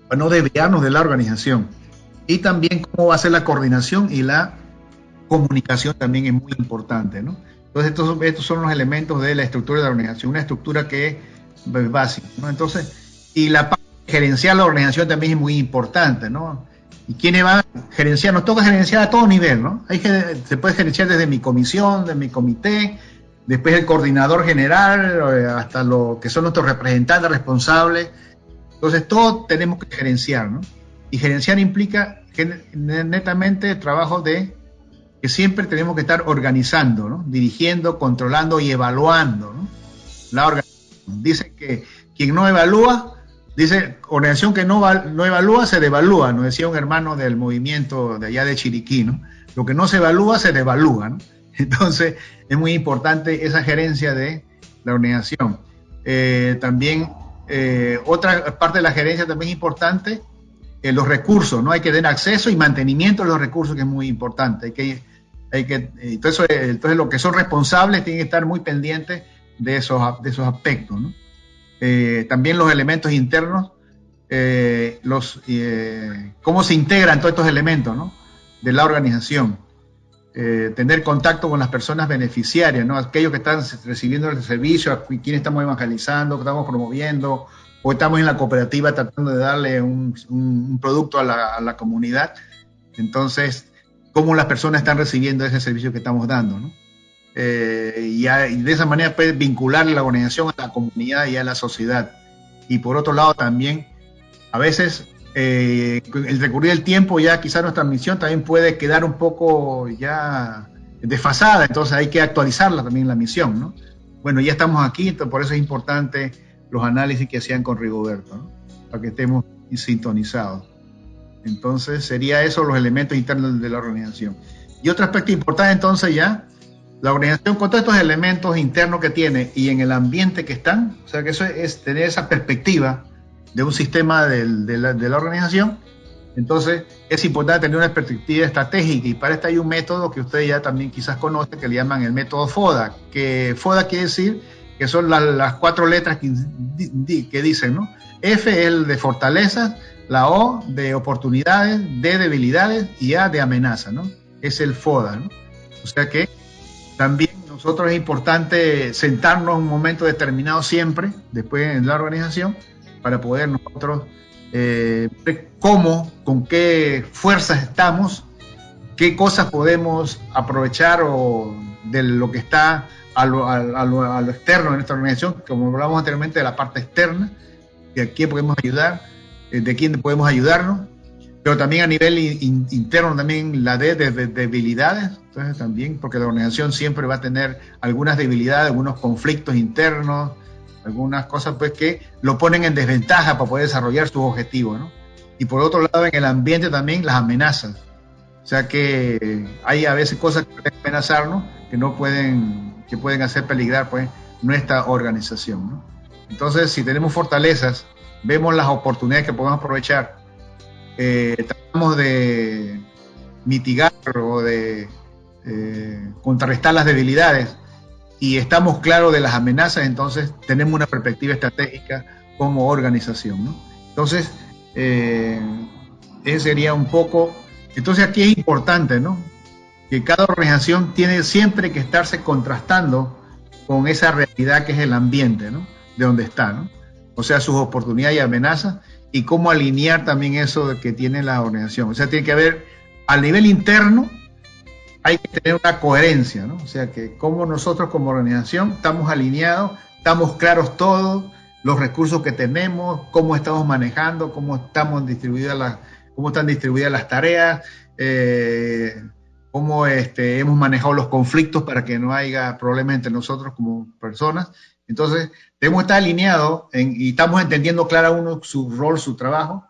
para no desviarnos de la organización. Y también cómo va a ser la coordinación y la comunicación también es muy importante, ¿no? Entonces estos son los elementos de la estructura de la organización, una estructura que es básica, ¿no? Entonces, y la parte de gerenciar la organización también es muy importante, ¿no? ¿Y quiénes van a gerenciar? Nos toca gerenciar a todo nivel, ¿no? Se puede gerenciar desde mi comisión, de mi comité, después el coordinador general, hasta lo que son nuestros representantes responsables. Entonces, todo tenemos que gerenciar, ¿no? Y gerenciar implica netamente el trabajo que siempre tenemos que estar organizando, ¿no? Dirigiendo, controlando y evaluando, ¿no? La organización. Dicen que quien no evalúa, organización que no evalúa se devalúa, nos decía un hermano del movimiento de allá de Chiriquí, ¿no? Lo que no se evalúa se devalúa, ¿no? Entonces es muy importante esa gerencia de la organización. También otra parte de la gerencia también es importante, los recursos, ¿no? Hay que tener acceso y mantenimiento de los recursos, que es muy importante. Entonces los que son responsables tienen que estar muy pendientes de esos aspectos, ¿no? También los elementos internos, cómo se integran todos estos elementos, ¿no?, de la organización. Tener contacto con las personas beneficiarias, ¿no?, aquellos que están recibiendo el servicio, a quienes estamos evangelizando, que estamos promoviendo, o estamos en la cooperativa tratando de darle un producto a la comunidad. Entonces, cómo las personas están recibiendo ese servicio que estamos dando, ¿no? Y de esa manera puede vincular la organización a la comunidad y a la sociedad. Y por otro lado también, a veces el recurrir el tiempo, ya quizás nuestra misión también puede quedar un poco ya desfasada, entonces hay que actualizarla también la misión, ¿no? Bueno, ya estamos aquí, entonces por eso es importante los análisis que hacían con Rigoberto, ¿no?, para que estemos sintonizados. Entonces sería eso los elementos internos de la organización. Y otro aspecto importante entonces ya, la organización con todos estos elementos internos que tiene y en el ambiente que están, o sea que eso es tener esa perspectiva de un sistema de la organización. Entonces es importante tener una perspectiva estratégica, y para esto hay un método que ustedes ya también quizás conocen, que le llaman el método FODA, que FODA quiere decir que son las 4 letras que dicen, ¿no? F es el de fortalezas, la O de oportunidades, D de debilidades y A de amenaza, ¿no? Es el FODA, ¿no? O sea que también nosotros es importante sentarnos un momento determinado siempre, después en la organización, para poder nosotros ver cómo, con qué fuerzas estamos, qué cosas podemos aprovechar o de lo que está a lo externo de nuestra organización, como hablamos anteriormente de la parte externa, de quién podemos ayudar, de quién podemos ayudarnos, pero también a nivel interno también la de debilidades, entonces también, porque la organización siempre va a tener algunas debilidades, algunos conflictos internos, algunas cosas pues que lo ponen en desventaja para poder desarrollar sus objetivos, ¿no? Y por otro lado, en el ambiente también las amenazas, o sea que hay a veces cosas que pueden amenazarnos, que pueden hacer peligrar pues nuestra organización, ¿no? Entonces, si tenemos fortalezas, vemos las oportunidades que podemos aprovechar, tratamos de mitigar o de contrarrestar las debilidades y estamos claros de las amenazas, entonces tenemos una perspectiva estratégica como organización, ¿no? Entonces, ese sería un poco. Entonces aquí es importante, ¿no?, que cada organización tiene siempre que estarse contrastando con esa realidad que es el ambiente, ¿no?, de donde está, ¿no? O sea, sus oportunidades y amenazas, y cómo alinear también eso que tiene la organización. O sea, tiene que haber, a nivel interno, hay que tener una coherencia, ¿no? O sea, que como nosotros como organización estamos alineados, estamos claros todos, los recursos que tenemos, cómo estamos manejando, cómo están distribuidas las tareas, cómo hemos manejado los conflictos para que no haya problemas entre nosotros como personas. Entonces, debemos estar alineados y estamos entendiendo cada uno su rol, su trabajo.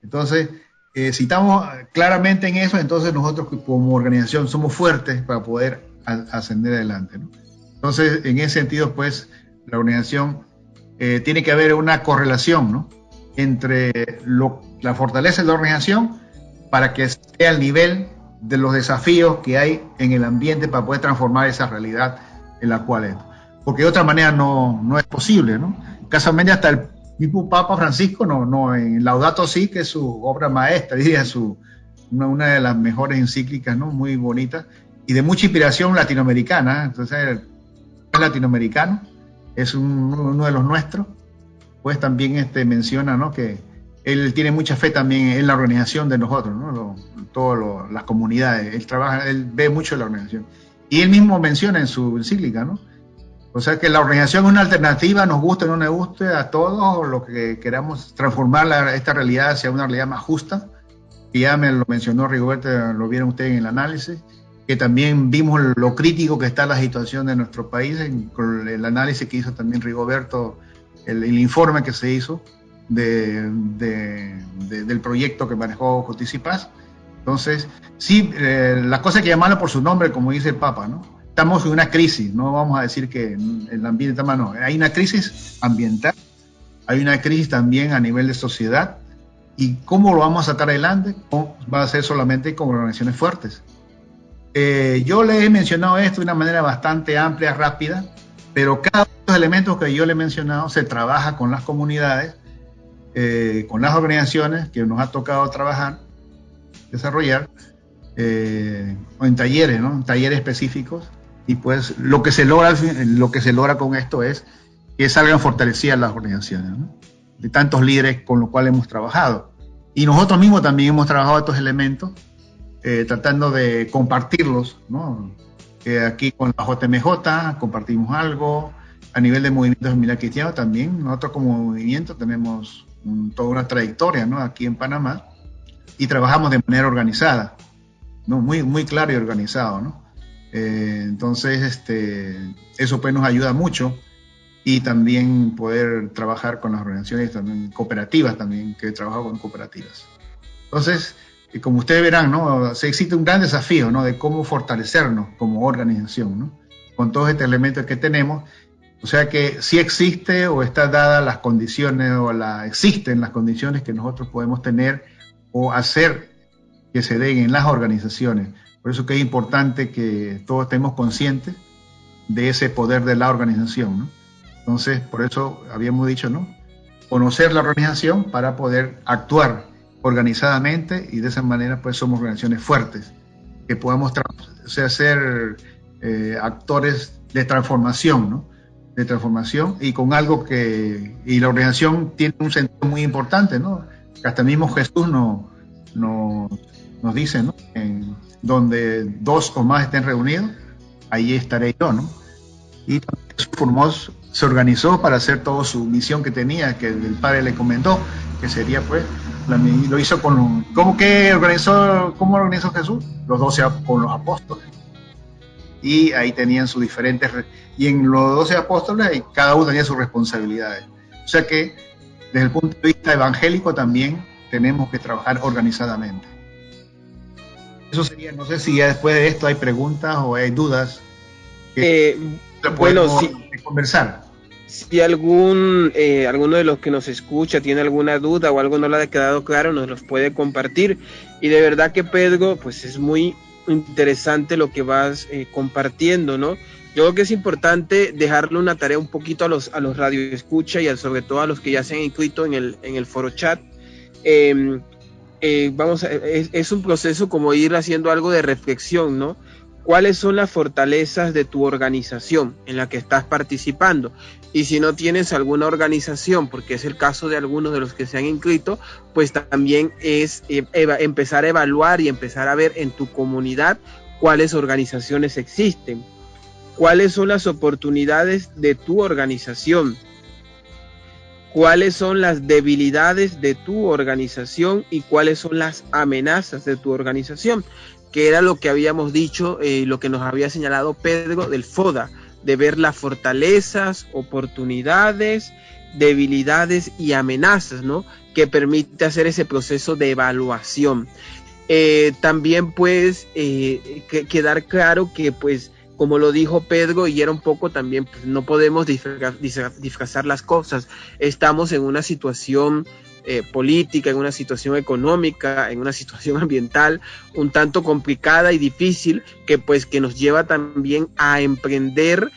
Entonces, si estamos claramente en eso, entonces nosotros como organización somos fuertes para poder ascender adelante, ¿no? Entonces, en ese sentido, pues, la organización tiene que haber una correlación, ¿no?, entre la fortaleza de la organización para que esté al nivel de los desafíos que hay en el ambiente para poder transformar esa realidad en la cual es. Porque de otra manera no es posible, ¿no? Casualmente hasta el mismo Papa Francisco, en Laudato Si, que es su obra maestra, diría una de las mejores encíclicas, ¿no?, muy bonita, y de mucha inspiración latinoamericana. Entonces, es latinoamericano, es uno de los nuestros, pues también menciona, ¿no?, que él tiene mucha fe también en la organización de nosotros, ¿no?, todas las comunidades. Él ve mucho la organización. Y él mismo menciona en su encíclica, ¿no?, o sea que la organización es una alternativa, nos guste o no nos guste a todos, lo que queramos transformar esta realidad hacia una realidad más justa, que ya me lo mencionó Rigoberto, lo vieron ustedes en el análisis, que también vimos lo crítico que está la situación de nuestro país, con el análisis que hizo también Rigoberto, el informe que se hizo del proyecto que manejó Justicia y Paz. Entonces, sí, las cosas hay que llamarlo por su nombre, como dice el Papa, ¿no? Estamos en una crisis, no vamos a decir que el ambiente está mal, no. Hay una crisis ambiental, hay una crisis también a nivel de sociedad, y cómo lo vamos a sacar adelante va a ser solamente con organizaciones fuertes. Yo le he mencionado esto de una manera bastante amplia, rápida, pero cada uno de los elementos que yo le he mencionado se trabaja con las comunidades, con las organizaciones que nos ha tocado trabajar, desarrollar, o en talleres, ¿no?, en talleres específicos. Y pues lo que se logra con esto es que salgan fortalecidas las organizaciones, ¿no?, de tantos líderes con los cuales hemos trabajado. Y nosotros mismos también hemos trabajado estos elementos, tratando de compartirlos, ¿no? Aquí con la JMJ compartimos algo, a nivel de movimientos de Familia Cristiana también. Nosotros como movimiento tenemos toda una trayectoria, ¿no?, aquí en Panamá, y trabajamos de manera organizada, ¿no?, muy, muy claro y organizado, ¿no? Entonces, eso pues nos ayuda mucho, y también poder trabajar con las organizaciones también cooperativas, también que trabajo con cooperativas. Entonces, como ustedes verán, ¿no?, existe un gran desafío, ¿no?, de cómo fortalecernos como organización, ¿no?, con todos estos elementos que tenemos. O sea que sí existe o están dadas las condiciones, existen las condiciones que nosotros podemos tener o hacer que se den en las organizaciones. Por eso que es importante que todos estemos conscientes de ese poder de la organización, ¿no? Entonces, por eso habíamos dicho, ¿no?, conocer la organización para poder actuar organizadamente, y de esa manera pues somos organizaciones fuertes, que podamos ser actores de transformación, ¿no? De transformación, y con algo y la organización tiene un sentido muy importante, ¿no? Hasta mismo Jesús nos dice, ¿no? En donde 2 o más estén reunidos, ahí estaré yo, ¿no? Y Jesús se organizó para hacer toda su misión que tenía, que el Padre le comentó, que sería, pues, lo hizo ¿cómo organizó Jesús? Los 12 con los apóstoles. Y ahí tenían sus diferentes, y en los 12 apóstoles cada uno tenía sus responsabilidades. O sea que desde el punto de vista evangélico también tenemos que trabajar organizadamente. Eso sería, no sé si ya después de esto hay preguntas o hay dudas que bueno, sí, conversar. Si alguno de los que nos escucha tiene alguna duda o algo no le ha quedado claro, nos los puede compartir. Y de verdad que, Pedro, pues es muy interesante lo que vas compartiendo, ¿no? Yo creo que es importante dejarle una tarea un poquito a los radioescucha y sobre todo a los que ya se han inscrito en el foro chat. Es un proceso como ir haciendo algo de reflexión, ¿no? ¿Cuáles son las fortalezas de tu organización en la que estás participando? Y si no tienes alguna organización, porque es el caso de algunos de los que se han inscrito, pues también es empezar a evaluar y empezar a ver en tu comunidad cuáles organizaciones existen, cuáles son las oportunidades de tu organización, cuáles son las debilidades de tu organización y cuáles son las amenazas de tu organización, que era lo que habíamos dicho, lo que nos había señalado Pedro del FODA, de ver las fortalezas, oportunidades, debilidades y amenazas, ¿no? Que permite hacer ese proceso de evaluación. También pues quedar claro que pues como lo dijo Pedro, y era un poco también, pues, no podemos disfrazar las cosas. Estamos en una situación política, en una situación económica, en una situación ambiental un tanto complicada y difícil, que nos lleva también a emprender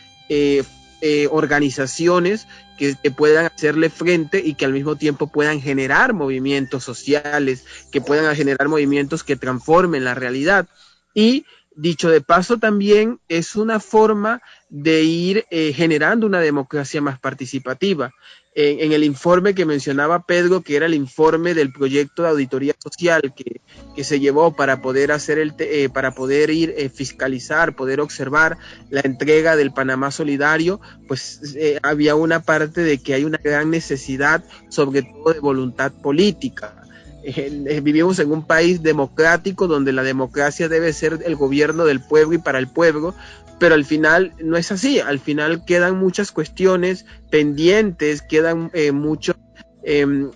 organizaciones que puedan hacerle frente y que al mismo tiempo puedan generar movimientos sociales, que puedan generar movimientos que transformen la realidad. Y dicho de paso, también es una forma de ir generando una democracia más participativa. En el informe que mencionaba Pedro, que era el informe del proyecto de auditoría social que se llevó para poder fiscalizar, poder observar la entrega del Panamá Solidario, pues había una parte de que hay una gran necesidad, sobre todo de voluntad política. Vivimos en un país democrático donde la democracia debe ser el gobierno del pueblo y para el pueblo, pero al final no es así. Al final quedan muchas cuestiones pendientes, quedan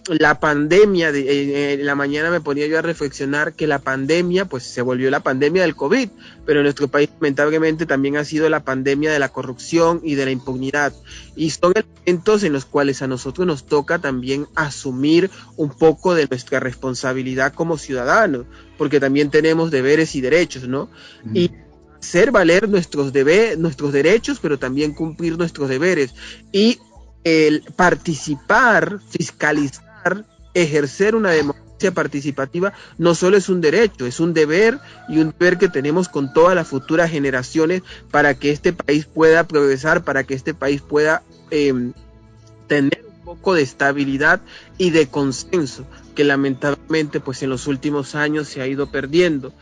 la pandemia, en la mañana me ponía yo a reflexionar que la pandemia pues se volvió la pandemia del COVID, pero en nuestro país lamentablemente también ha sido la pandemia de la corrupción y de la impunidad, y son elementos en los cuales a nosotros nos toca también asumir un poco de nuestra responsabilidad como ciudadanos, porque también tenemos deberes y derechos, ¿no? Y hacer valer nuestros derechos, pero también cumplir nuestros deberes, y el participar, fiscalizar, ejercer una democracia participativa no solo es un derecho, es un deber, y un deber que tenemos con todas las futuras generaciones para que este país pueda progresar, para que este país pueda tener un poco de estabilidad y de consenso que lamentablemente pues en los últimos años se ha ido perdiendo.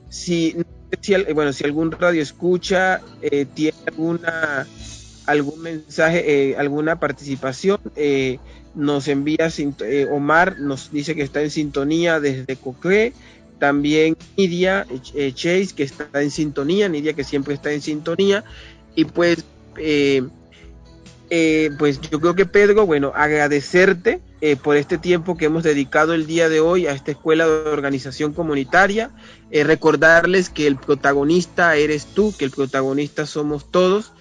Si algún radio escucha tiene algún mensaje, alguna participación, nos envía. Omar nos dice que está en sintonía desde Cocré, también Nidia Chase, que está en sintonía, Nidia que siempre está en sintonía, y pues yo creo que, Pedro, bueno, agradecerte por este tiempo que hemos dedicado el día de hoy a esta escuela de organización comunitaria, recordarles que el protagonista eres tú, que el protagonista somos todos,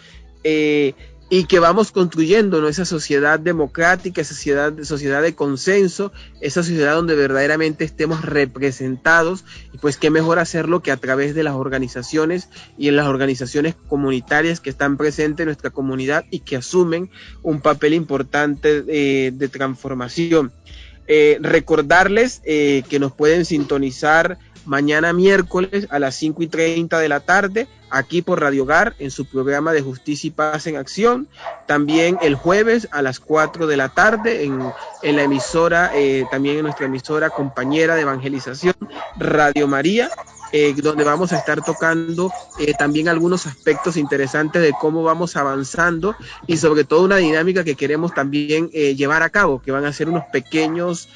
y que vamos construyendo, ¿no?, esa sociedad democrática, esa sociedad de consenso, esa sociedad donde verdaderamente estemos representados, y pues qué mejor hacerlo que a través de las organizaciones y en las organizaciones comunitarias que están presentes en nuestra comunidad y que asumen un papel importante de transformación. Recordarles que nos pueden sintonizar mañana miércoles a las 5:30 de la tarde, aquí por Radio Hogar, en su programa de Justicia y Paz en Acción. También el jueves a las 4 de la tarde en la emisora, también en nuestra emisora compañera de evangelización, Radio María, donde vamos a estar tocando también algunos aspectos interesantes de cómo vamos avanzando y sobre todo una dinámica que queremos también llevar a cabo, que van a ser unos pequeños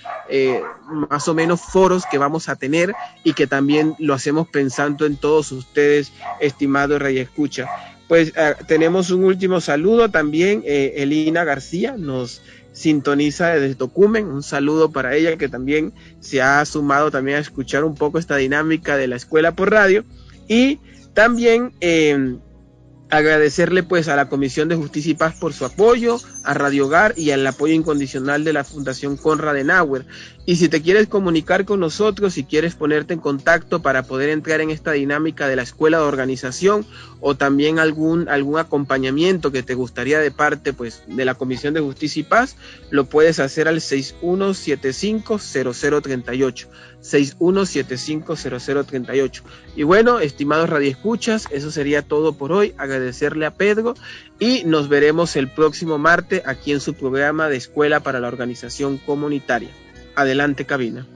más o menos foros que vamos a tener y que también lo hacemos pensando en todos ustedes, estimados radioescucha. Pues tenemos un último saludo también. Elina García nos sintoniza desde Tocumen, un saludo para ella, que también se ha sumado también a escuchar un poco esta dinámica de la escuela por radio. Y también agradecerle pues a la Comisión de Justicia y Paz por su apoyo, a Radio Hogar y al apoyo incondicional de la Fundación Konrad Adenauer. Y si te quieres comunicar con nosotros, si quieres ponerte en contacto para poder entrar en esta dinámica de la escuela de organización, o también algún acompañamiento que te gustaría de parte pues de la Comisión de Justicia y Paz, lo puedes hacer al 61750038, 61750038. Y bueno, estimados radioescuchas, eso sería todo por hoy. Agradecerle a Pedro y nos veremos el próximo martes aquí en su programa de Escuela para la Organización Comunitaria. Adelante, cabina.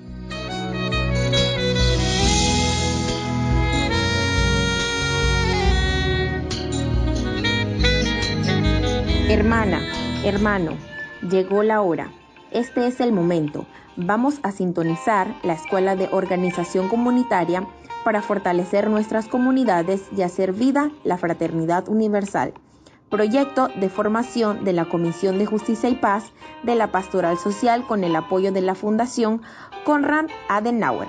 Hermana, hermano, llegó la hora. Este es el momento. Vamos a sintonizar la Escuela de Organización Comunitaria para fortalecer nuestras comunidades y hacer vida la fraternidad universal. Proyecto de formación de la Comisión de Justicia y Paz de la Pastoral Social con el apoyo de la Fundación Konrad Adenauer.